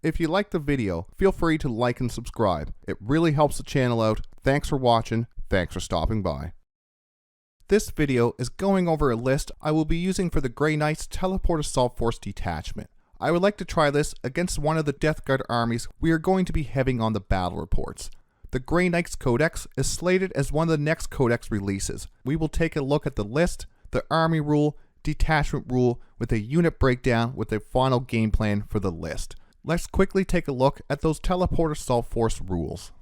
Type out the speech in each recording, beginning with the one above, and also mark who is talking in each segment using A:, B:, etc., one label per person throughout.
A: If you liked the video, feel free to like and subscribe. It really helps the channel out. Thanks for watching. Thanks for stopping by. This video is going over a list I will be using for the Grey Knight's Teleport Assault Force Detachment. I would like to try this against one of the Death Guard armies we are going to be having on the battle reports. The Grey Knight's Codex is slated as one of the next Codex releases. We will take a look at the list, the army rule, detachment rule, with a unit breakdown with a final game plan for the list. Let's quickly take a look at those Teleport Assault Force rules.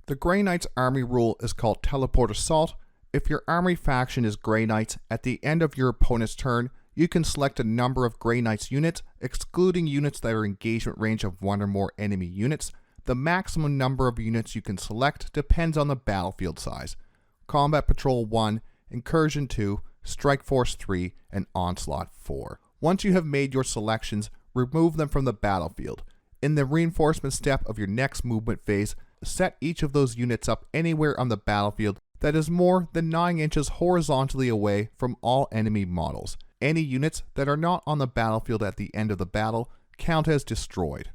A: The Grey Knight's army rule is called Teleport Assault. If your army faction is Grey Knights, at the end of your opponent's turn, you can select a number of Grey Knights units, excluding units that are engagement range of one or more enemy units. The maximum number of units you can select depends on the battlefield size. Combat Patrol 1, Incursion 2, Strike Force 3, and Onslaught 4. Once you have made your selections, remove them from the battlefield. In the reinforcement step of your next movement phase, set each of those units up anywhere on the battlefield that is more than 9 inches horizontally away from all enemy models. Any units that are not on the battlefield at the end of the battle count as destroyed.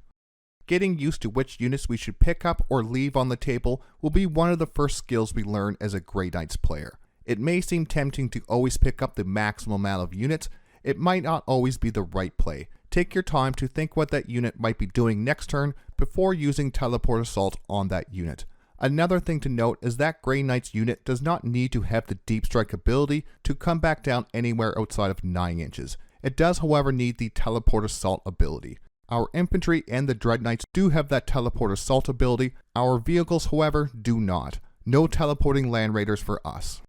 A: Getting used to which units we should pick up or leave on the table will be one of the first skills we learn as a Grey Knights player. It may seem tempting to always pick up the maximum amount of units. It might not always be the right play. Take your time to think what that unit might be doing next turn before using Teleport Assault on that unit. Another thing to note is that Grey Knight's unit does not need to have the Deep Strike ability to come back down anywhere outside of 9 inches. It does, however, need the Teleport Assault ability. Our infantry and the Dreadknights do have that Teleport Assault ability. Our vehicles, however, do not. No teleporting Land Raiders for us.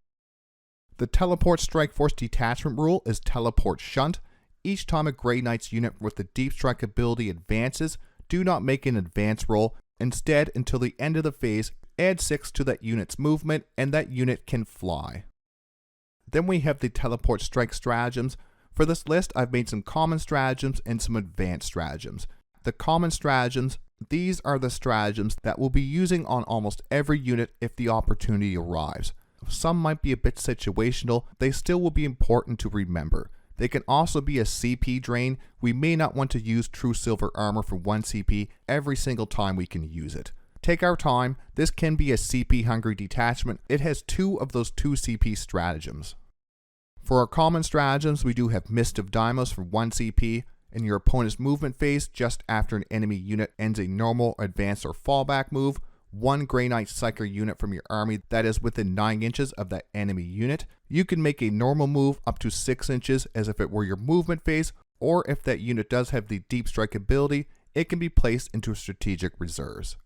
A: The Teleport Strike Force Detachment rule is Teleport Shunt. Each time a Grey Knight's unit with the Deep Strike ability advances, do not make an advance roll. Instead, until the end of the phase, add 6 to that unit's movement and that unit can fly. Then we have the Teleport Strike Stratagems. For this list, I've made some common stratagems and some advanced stratagems. The common stratagems, these are the stratagems that we'll be using on almost every unit if the opportunity arrives. Some might be a bit situational, they still will be important to remember. They can also be a CP drain. We may not want to use True Silver Armor for 1 CP every single time we can use it. Take our time. This can be a CP hungry detachment. It has 2 of those 2 CP stratagems. For our common stratagems, we do have Mist of Deimos for 1 CP. In your opponent's movement phase, just after an enemy unit ends a normal, advanced, or fallback move, 1 Grey Knight Psyker unit from your army that is within 9 inches of that enemy unit. You can make a normal move up to 6 inches as if it were your movement phase, or if that unit does have the Deep Strike ability, it can be placed into strategic reserves.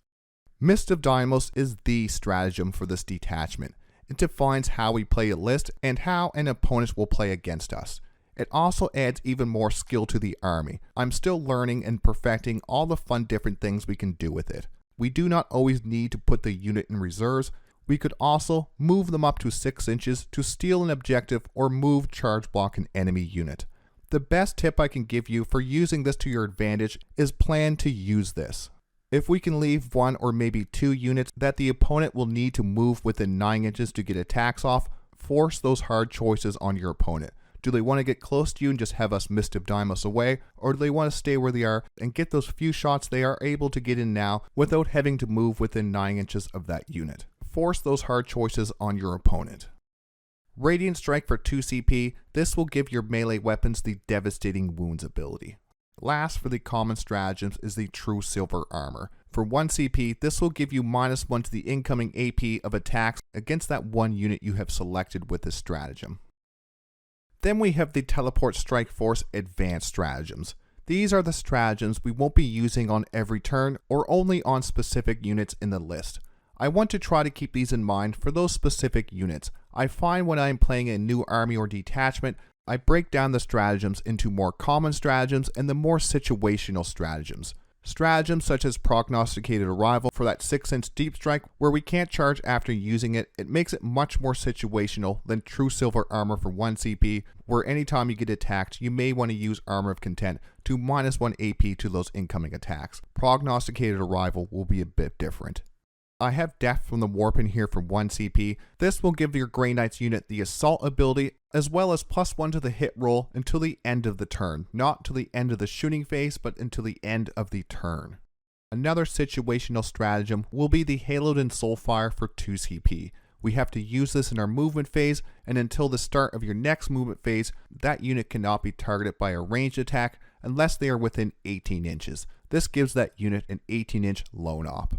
A: Mist of Deimos is the stratagem for this detachment. It defines how we play a list and how an opponent will play against us. It also adds even more skill to the army. I'm still learning and perfecting all the fun different things we can do with it. We do not always need to put the unit in reserves. We could also move them up to 6 inches to steal an objective or move charge block an enemy unit. The best tip I can give you for using this to your advantage is plan to use this. If we can leave 1 or maybe 2 units that the opponent will need to move within 9 inches to get attacks off, force those hard choices on your opponent. Do they want to get close to you and just have us Mist of Deimos away, or do they want to stay where they are and get those few shots they are able to get in now without having to move within 9 inches of that unit? Force those hard choices on your opponent. Radiant Strike for 2 CP, this will give your melee weapons the Devastating Wounds ability. Last for the common stratagems is the True Silver Armor. For 1 CP, this will give you -1 to the incoming AP of attacks against that 1 unit you have selected with this stratagem. Then we have the Teleport Strike Force Advanced Stratagems. These are the stratagems we won't be using on every turn or only on specific units in the list. I want to try to keep these in mind for those specific units. I find when I am playing a new army or detachment, I break down the stratagems into more common stratagems and the more situational stratagems. Stratagems such as Prognosticated Arrival for that 6-inch Deep Strike where we can't charge after using it. It makes it much more situational than True Silver Armor for 1 CP, where anytime you get attacked, you may want to use Armor of Content to -1 AP to those incoming attacks. Prognosticated Arrival will be a bit different. I have Death from the Warp in here for 1 CP. This will give your Grey Knights unit the Assault ability as well as +1 to the hit roll until the end of the turn, not till the end of the shooting phase, but until the end of the turn. Another situational stratagem will be the Haloed and Soulfire for 2 CP. We have to use this in our movement phase, and until the start of your next movement phase, that unit cannot be targeted by a ranged attack unless they are within 18 inches. This gives that unit an 18-inch lone op.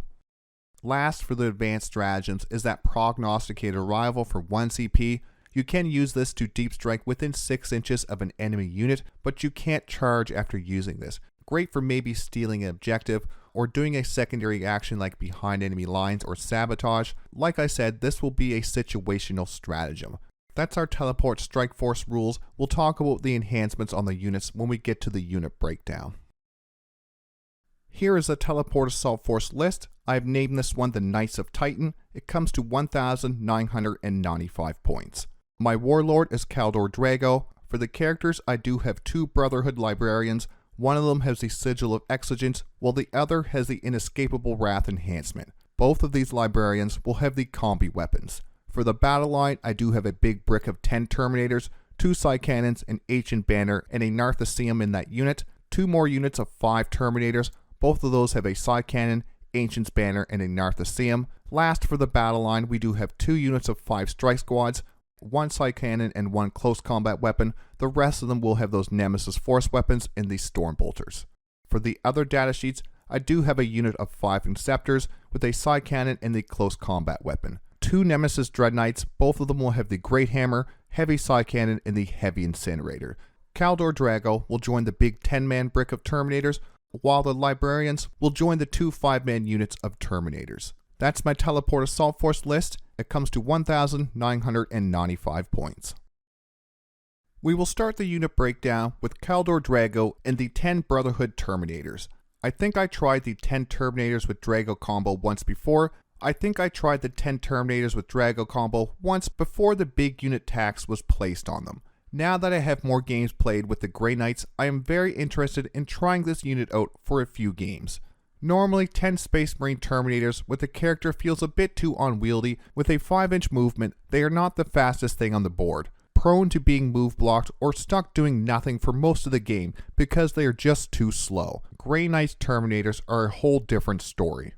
A: Last for the advanced stratagems is that Prognosticated Arrival for 1 CP. You can use this to deep strike within 6 inches of an enemy unit, but you can't charge after using this. Great for maybe stealing an objective or doing a secondary action like behind enemy lines or sabotage. Like I said, this will be a situational stratagem. That's our Teleport Strike Force rules. We'll talk about the enhancements on the units when we get to the unit breakdown. Here is the Teleport Assault Force list. I've named this one the Knights of Titan. It comes to 1,995 points. My Warlord is Kaldor Drago. For the characters, I do have 2 Brotherhood Librarians. One of them has the Sigil of Exigence, while the other has the Inescapable Wrath enhancement. Both of these Librarians will have the combi weapons. For the battle line, I do have a big brick of 10 Terminators, 2 Psy Cannons, an Ancient Banner, and a Narthecium in that unit. 2 more units of 5 Terminators. Both of those have a Psy Cannon, Ancient's Banner, and a Narthecium. Last for the battle line, we do have 2 units of 5 Strike Squads, 1 Psy Cannon and 1 close combat weapon. The rest of them will have those Nemesis Force weapons and the Stormbolters. For the other datasheets, I do have a unit of 5 Inceptors with a Psy Cannon and the close combat weapon. 2 Nemesis Dreadknights, both of them will have the Great Hammer, Heavy Psy Cannon, and the Heavy Incinerator. Kaldor Drago will join the big 10-man brick of Terminators, while the Librarians will join the 2 5-man units of Terminators. That's my Teleport Assault Force list. It comes to 1,995 points. We will start the unit breakdown with Kaldor Drago and the 10 Brotherhood Terminators. I think I tried the 10 Terminators with Drago combo once before. I think I tried the 10 Terminators with Drago combo once before the big unit tax was placed on them. Now that I have more games played with the Grey Knights, I am very interested in trying this unit out for a few games. Normally, 10 Space Marine Terminators with a character feels a bit too unwieldy. With a 5-inch movement, they are not the fastest thing on the board, prone to being move blocked or stuck doing nothing for most of the game because they are just too slow. Grey Knights Terminators are a whole different story.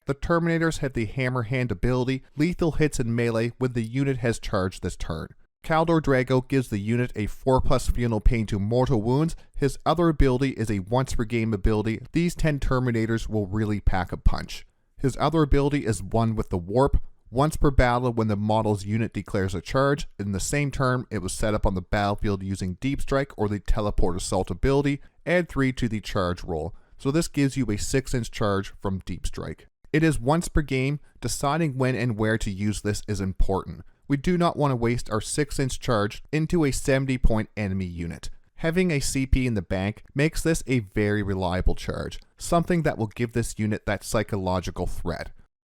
A: The Terminators have the Hammer Hand ability, lethal hits in melee when the unit has charged this turn. Kaldor Drago gives the unit a 4+ Funeral Pain to mortal wounds. His other ability is a once per game ability. These 10 Terminators will really pack a punch. His other ability is one with the Warp. Once per battle when the model's unit declares a charge, in the same turn it was set up on the battlefield using Deep Strike or the Teleport Assault ability, add 3 to the charge roll. So this gives you a 6-inch charge from Deep Strike. It is once per game. Deciding when and where to use this is important. We do not want to waste our 6-inch charge into a 70-point enemy unit. Having a CP in the bank makes this a very reliable charge, something that will give this unit that psychological threat.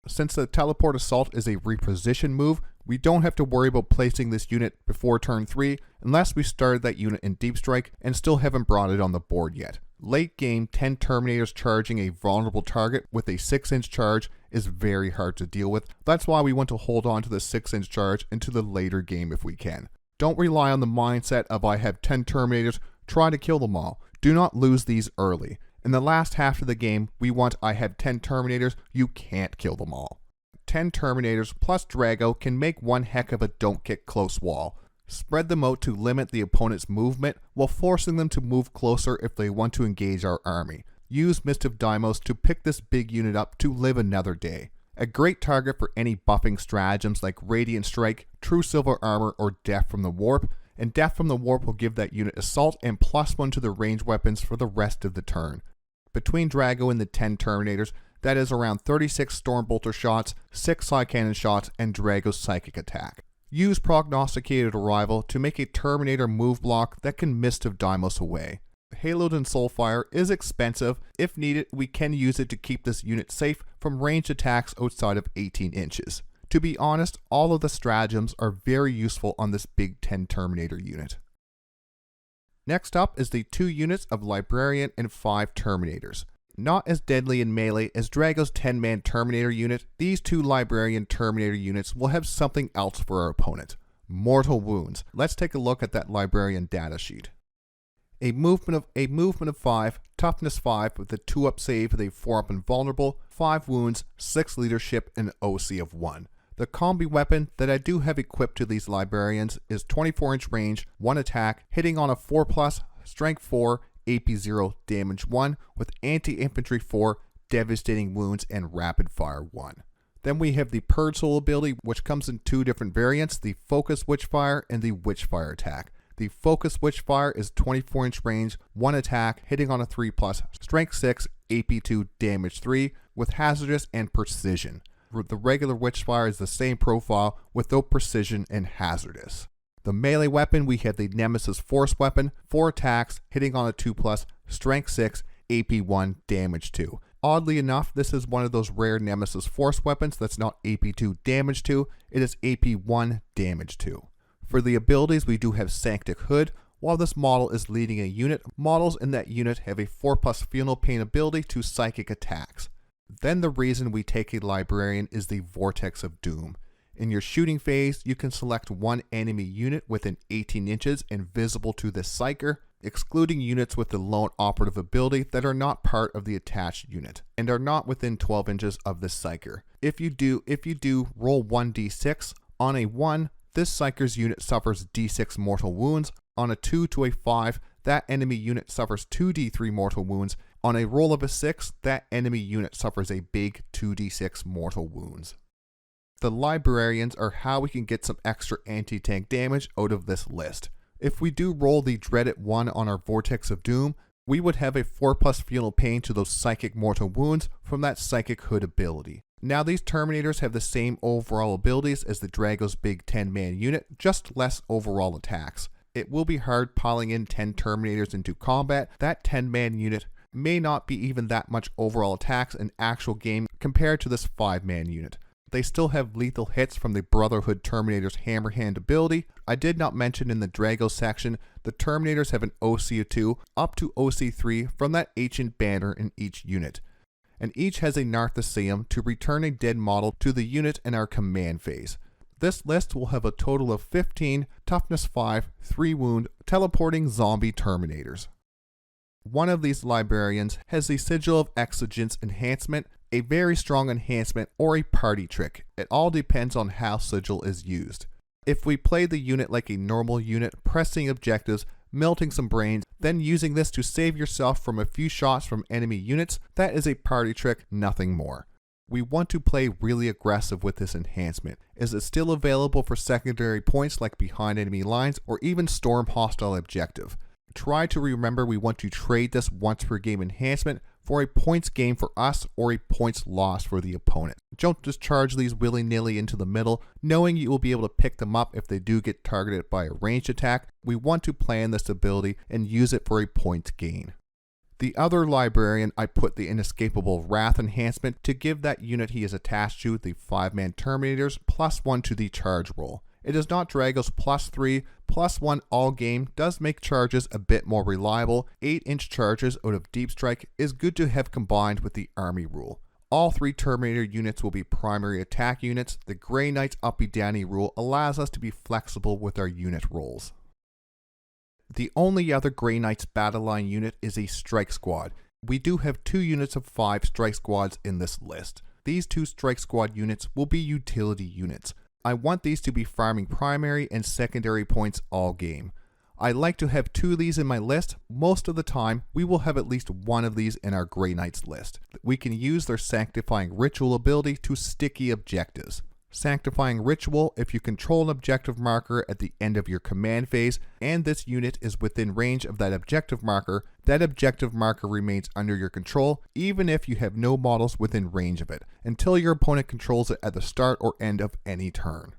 A: Since the Teleport Assault is a reposition move, we don't have to worry about placing this unit before turn 3 unless we started that unit in Deep Strike and still haven't brought it on the board yet. Late game, 10 Terminators charging a vulnerable target with a 6-inch charge is very hard to deal with. That's why we want to hold on to the 6-inch charge into the later game if we can. Don't rely on the mindset of I have 10 Terminators, try to kill them all. Do not lose these early. In the last half of the game, we want I have 10 Terminators, you can't kill them all. 10 Terminators plus Drago can make one heck of a don't get close wall. Spread them out to limit the opponent's movement while forcing them to move closer if they want to engage our army. Use Mist of Deimos to pick this big unit up to live another day. A great target for any buffing stratagems like Radiant Strike, True Silver Armor, or Death from the Warp, and Death from the Warp will give that unit assault and +1 to the range weapons for the rest of the turn. Between Drago and the 10 Terminators, that is around 36 Stormbolter shots, 6 Psy Cannon shots, and Drago's Psychic Attack. Use Prognosticated Arrival to make a Terminator move block that can Mist of Deimos away. Haloed and Soulfire is expensive. If needed, we can use it to keep this unit safe from ranged attacks outside of 18 inches. To be honest, all of the stratagems are very useful on this big 10 Terminator unit. Next up is the 2 units of Librarian and 5 Terminators. Not as deadly in melee as Drago's 10-man Terminator unit, these 2 Librarian Terminator units will have something else for our opponent. mortal wounds. Let's take a look at that Librarian datasheet. A movement of 5, toughness 5 with a 2-up save with a 4-up invulnerable, 5 wounds, 6 leadership, and an OC of 1. The combi weapon that I do have equipped to these Librarians is 24-inch range, 1 attack, hitting on a 4+, strength 4, AP 0, damage 1, with anti-infantry 4, devastating wounds, and rapid fire 1. Then we have the Purge Soul ability, which comes in 2 different variants, the Focus Witchfire and the Witchfire attack. The Focus Witchfire is 24-inch range, 1 attack, hitting on a 3+, strength 6, AP 2, damage 3, with hazardous and precision. The regular Witchfire is the same profile, without precision and hazardous. The melee weapon, we have the Nemesis Force weapon, 4 attacks, hitting on a 2+, strength 6, AP 1, damage 2. Oddly enough, this is one of those rare Nemesis Force weapons that's not AP 2 damage 2, it is AP 1 damage 2. For the abilities, we do have Sanctic Hood. While this model is leading a unit, models in that unit have a 4+ Feel No Pain ability to psychic attacks. Then the reason we take a Librarian is the Vortex of Doom. In your shooting phase, you can select one enemy unit within 18 inches and visible to the Psyker, excluding units with the lone operative ability that are not part of the attached unit and are not within 12 inches of the Psyker. If you do, roll 1d6. On a 1, this Psyker's unit suffers d6 mortal wounds. On a 2 to a 5, that enemy unit suffers 2d3 mortal wounds. On a roll of a 6, that enemy unit suffers a big 2d6 mortal wounds. The Librarians are how we can get some extra anti-tank damage out of this list. If we do roll the Dreaded 1 on our Vortex of Doom, we would have a 4+ Feel No Pain to those psychic mortal wounds from that Psychic Hood ability. Now these Terminators have the same overall abilities as the Drago's big 10-man unit, just less overall attacks. It will be hard piling in 10 Terminators into combat. That 10-man unit may not be even that much overall attacks in actual game compared to this 5-man unit. They still have lethal hits from the Brotherhood Terminator's Hammer Hand ability. I did not mention in the Drago section, the Terminators have an OC of 2 up to OC 3 from that ancient banner in each unit. And each has a Narthasium to return a dead model to the unit in our command phase. This list will have a total of 15, toughness 5, 3 wound, teleporting zombie Terminators. One of these Librarians has the Sigil of Exigence enhancement, a very strong enhancement, or a party trick. It all depends on how Sigil is used. If we play the unit like a normal unit, pressing objectives, melting some brains, then using this to save yourself from a few shots from enemy units, that is a party trick, nothing more. We want to play really aggressive with this enhancement. Is it still available for secondary points like behind enemy lines or even storm hostile objective? Try to remember we want to trade this once per game enhancement for a points gain for us or a points loss for the opponent. Don't just charge these willy-nilly into the middle, knowing you will be able to pick them up if they do get targeted by a ranged attack. We want to plan this ability and use it for a points gain. The other Librarian, I put the Inescapable Wrath enhancement to give that unit he is attached to, the 5-man Terminators, +1 to the charge roll. It is not Drago's +3, +1 all game, does make charges a bit more reliable. 8-inch charges out of Deep Strike is good to have combined with the army rule. All 3 Terminator units will be primary attack units. The Grey Knight's uppy downy rule allows us to be flexible with our unit rolls. The only other Grey Knight's battle line unit is a Strike Squad. We do have 2 units of 5 Strike Squads in this list. These 2 Strike Squad units will be utility units. I want these to be farming primary and secondary points all game. I like to have 2 of these in my list. Most of the time, we will have at least 1 of these in our Grey Knights list. We can use their Sanctifying Ritual ability to sticky objectives. Sanctifying Ritual, if you control an objective marker at the end of your command phase, and this unit is within range of that objective marker remains under your control, even if you have no models within range of it, until your opponent controls it at the start or end of any turn.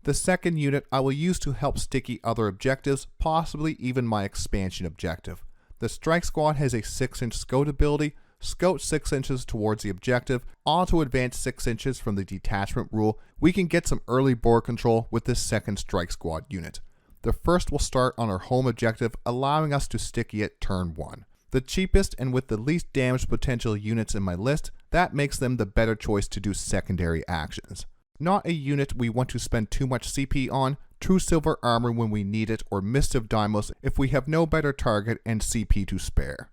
A: The second unit I will use to help sticky other objectives, possibly even my expansion objective. The Strike Squad has a 6-inch scout ability. Scout 6 inches towards the objective, auto advance 6 inches from the detachment rule. We can get some early board control with this second Strike Squad unit. The first will start on our home objective, allowing us to sticky it turn 1. The cheapest and with the least damage potential units in my list, that makes them the better choice to do secondary actions. Not a unit we want to spend too much CP on. True Silver Armor when we need it, or Mist of Deimos if we have no better target and CP to spare.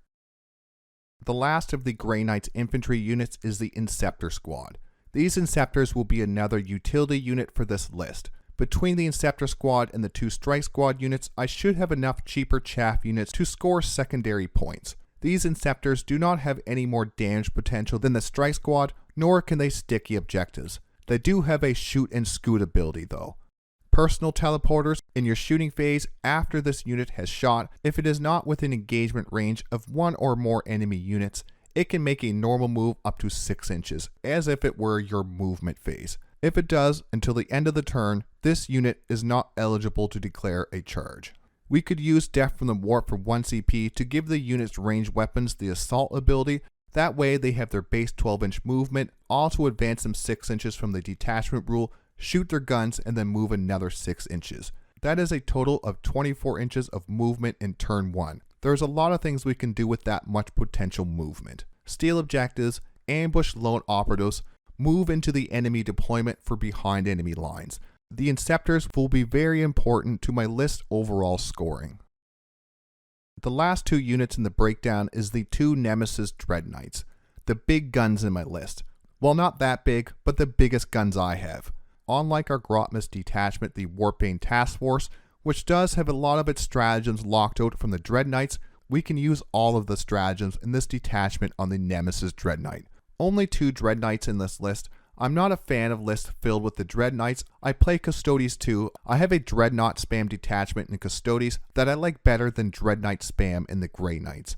A: The last of the Grey Knights infantry units is the Inceptor Squad. These Inceptors will be another utility unit for this list. Between the Inceptor Squad and the 2 Strike Squad units, I should have enough cheaper chaff units to score secondary points. These Inceptors do not have any more damage potential than the Strike Squad, nor can they sticky objectives. They do have a shoot and scoot ability though. Personal teleporters in your shooting phase after this unit has shot, if it is not within engagement range of 1 or more enemy units, it can make a normal move up to 6 inches, as if it were your movement phase. If it does, until the end of the turn, this unit is not eligible to declare a charge. We could use Death from the Warp for 1 CP to give the unit's ranged weapons the assault ability. That way they have their base 12-inch movement, also advance them 6 inches from the detachment rule, shoot their guns, and then move another 6 inches. That is a total of 24 inches of movement in turn 1. There's a lot of things we can do with that much potential movement. Steal objectives, ambush lone operatives, move into the enemy deployment for behind enemy lines. The Inceptors will be very important to my list overall scoring. The last 2 units in the breakdown is the 2 Nemesis Dreadknights, the big guns in my list. Well, not that big, but the biggest guns I have. Unlike our Grotmas detachment, the Warpbane Task Force, which does have a lot of its stratagems locked out from the Dreadknights, we can use all of the stratagems in this detachment on the Nemesis Dreadknight. Only 2 Dreadknights in this list. I'm not a fan of lists filled with the Dreadknights. I play Custodes too. I have a Dreadnought Spam detachment in Custodes that I like better than Dreadknight Spam in the Grey Knights.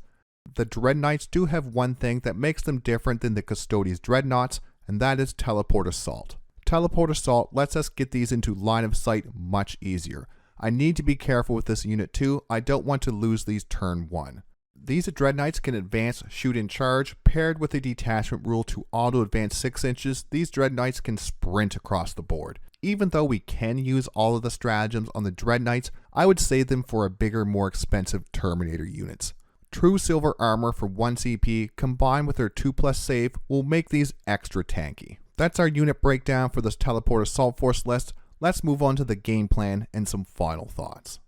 A: The Dreadknights do have one thing that makes them different than the Custodes Dreadnoughts, and that is Teleport Assault. Teleport Assault lets us get these into line of sight much easier. I need to be careful with this unit too. I don't want to lose these turn 1. These Dreadknights can advance, shoot, and charge. Paired with the detachment rule to auto-advance 6 inches, these Dreadknights can sprint across the board. Even though we can use all of the stratagems on the Dreadknights, I would save them for a bigger, more expensive Terminator units. True Silver Armor for 1 CP combined with their 2+ save will make these extra tanky. That's our unit breakdown for this Teleport Assault Force list. Let's move on to the game plan and some final thoughts.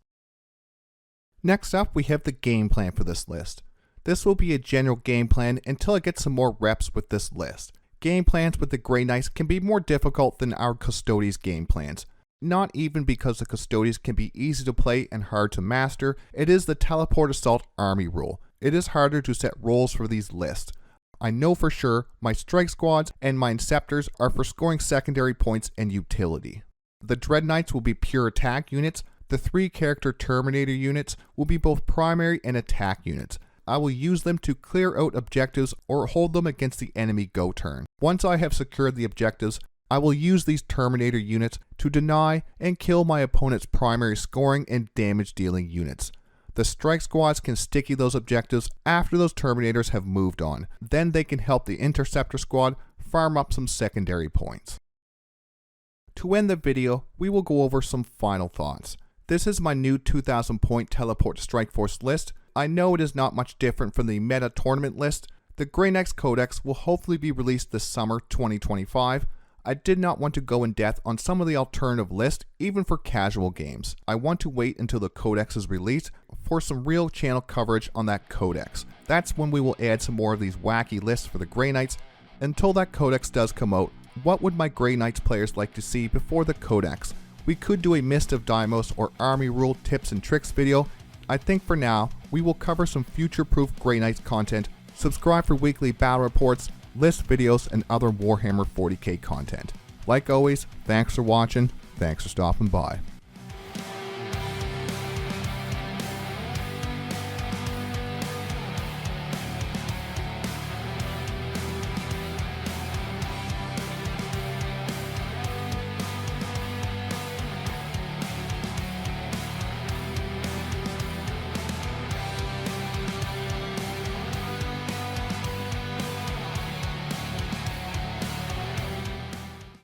A: Next up, we have the game plan for this list. This will be a general game plan until I get some more reps with this list. Game plans with the Grey Knights can be more difficult than our Custodes game plans. Not even because the Custodes can be easy to play and hard to master, it is the Teleport Assault Army rule. It is harder to set roles for these lists. I know for sure my Strike Squads and my Inceptors are for scoring secondary points and utility. The Dreadknights will be pure attack units. The 3 character Terminator units will be both primary and attack units. I will use them to clear out objectives or hold them against the enemy go turn. Once I have secured the objectives, I will use these Terminator units to deny and kill my opponent's primary scoring and damage dealing units. The Strike Squads can sticky those objectives after those Terminators have moved on. Then they can help the Inceptor Squad farm up some secondary points. To end the video, we will go over some final thoughts. This is my new 2000 point Teleport Strike Force list. I know it is not much different from the meta tournament list. The Grey Knights Codex will hopefully be released this summer 2025. I did not want to go in depth on some of the alternative lists, even for casual games. I want to wait until the Codex is released for some real channel coverage on that Codex. That's when we will add some more of these wacky lists for the Grey Knights. Until that Codex does come out, what would my Grey Knights players like to see before the Codex? We could do a Mist of Deimos or Army Rule tips and tricks video. I think for now, we will cover some future-proof Grey Knights content. Subscribe for weekly battle reports, list videos, and other Warhammer 40k content. Like always, thanks for watching, thanks for stopping by.